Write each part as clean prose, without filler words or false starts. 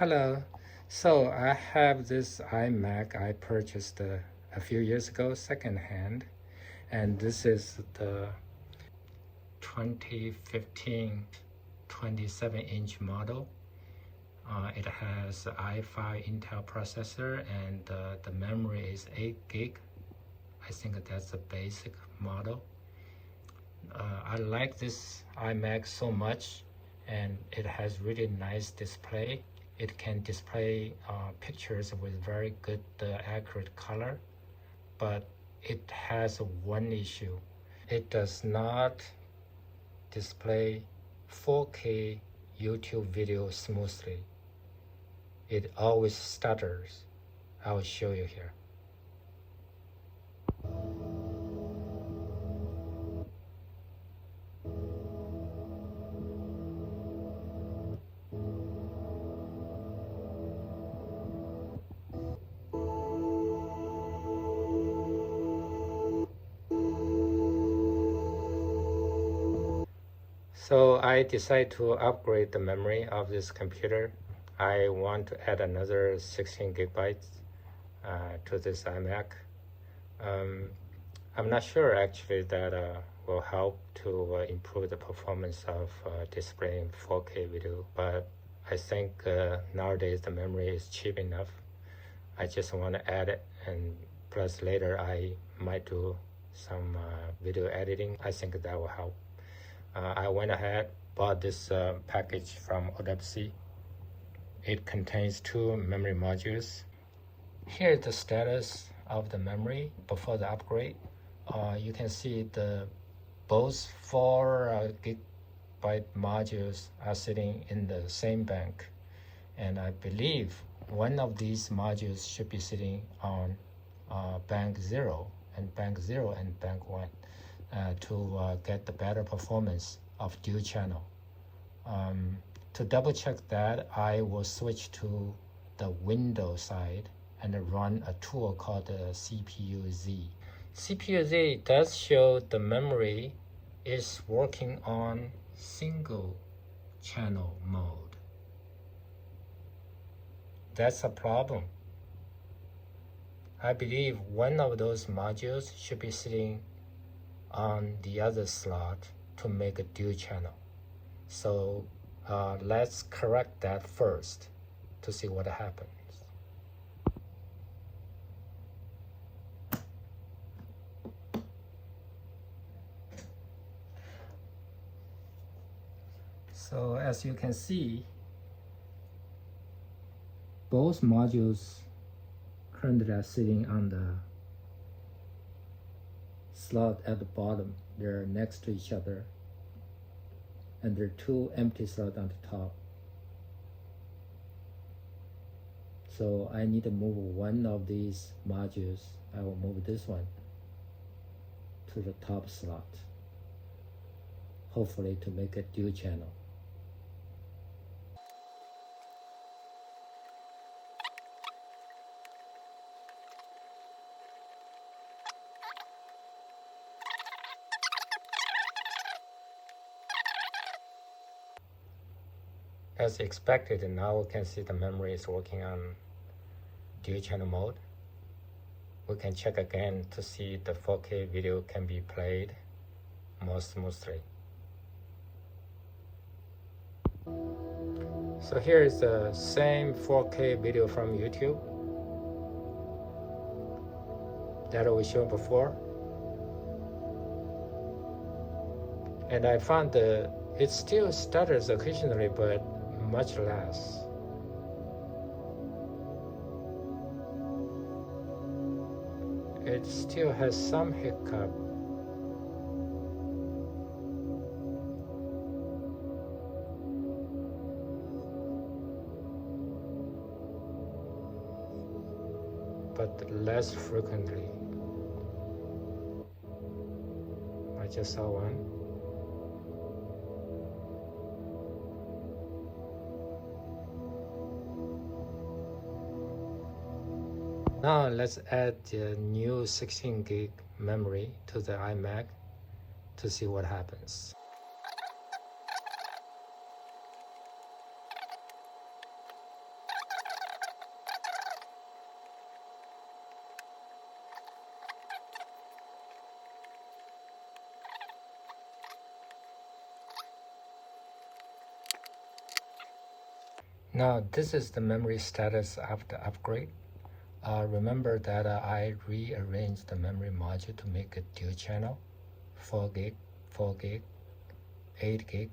Hello. So I have this iMac I purchased a few years ago, secondhand, and this is the 2015 27-inch model. It has i5 Intel processor and the memory is 8 gig. I think that's the basic model. I like this iMac so much, and it has really nice display. It can display pictures with very good accurate color, but it has one issue. It does not display 4K YouTube video smoothly. It always stutters. I will show you here. So I decided to upgrade the memory of this computer. I want to add another 16 gigabytes to this iMac. I'm not sure actually that will help to improve the performance of displaying 4K video, but I think nowadays the memory is cheap enough. I just want to add it, and plus later I might do some video editing. I think that will help. I went ahead, bought this package from OWC. It contains 2 memory modules. Here's the status of the memory before the upgrade. You can see both 4 gigabyte modules are sitting in the same bank, and I believe one of these modules should be sitting on bank 0 and bank 1 to get the better performance of dual channel. To double check that, I will switch to the Windows side and run a tool called CPU-Z. CPU-Z does show the memory is working on single channel mode. That's a problem. I believe one of those modules should be sitting on the other slot to make a dual channel. So let's correct that first to see what happens. So as you can see, both modules currently are sitting on the slot at the bottom. They're next to each other, and there are 2 empty slots on the top. So I need to move one of these modules. I will move this one to the top slot, hopefully to make a dual channel. As expected, now we can see the memory is working on dual channel mode. We can check again to see the 4K video can be played more smoothly. So here is the same 4K video from YouTube that we showed before. And I found that it still stutters occasionally, but much less. It still has some hiccup. But less frequently. I just saw one. Now let's add the new 16 gig memory to the iMac to see what happens. Now this is the memory status after upgrade. Remember that I rearranged the memory module to make a dual channel, 4 gig, 4 gig, 8 gig,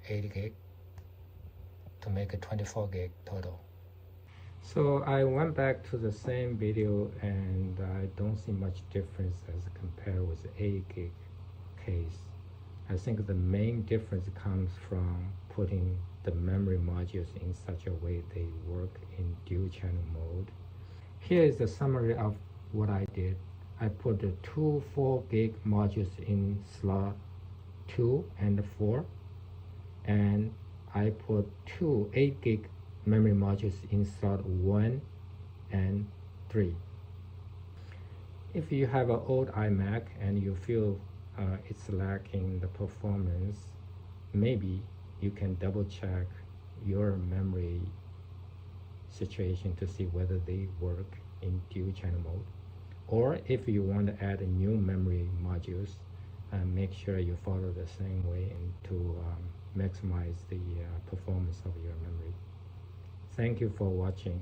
8 gig, to make a 24 gig total. So I went back to the same video and I don't see much difference as compared with the 8 gig case. I think the main difference comes from putting the memory modules in such a way they work in dual channel mode. Here is the summary of what I did. I put the two 4 gig modules in slot 2 and 4, and I put two 8 gig memory modules in slot 1 and 3. If you have an old iMac and you feel it's lacking the performance, maybe you can double check your memory situation to see whether they work in dual channel mode. Or if you want to add new memory modules, make sure you follow the same way and to maximize the performance of your memory. Thank you for watching.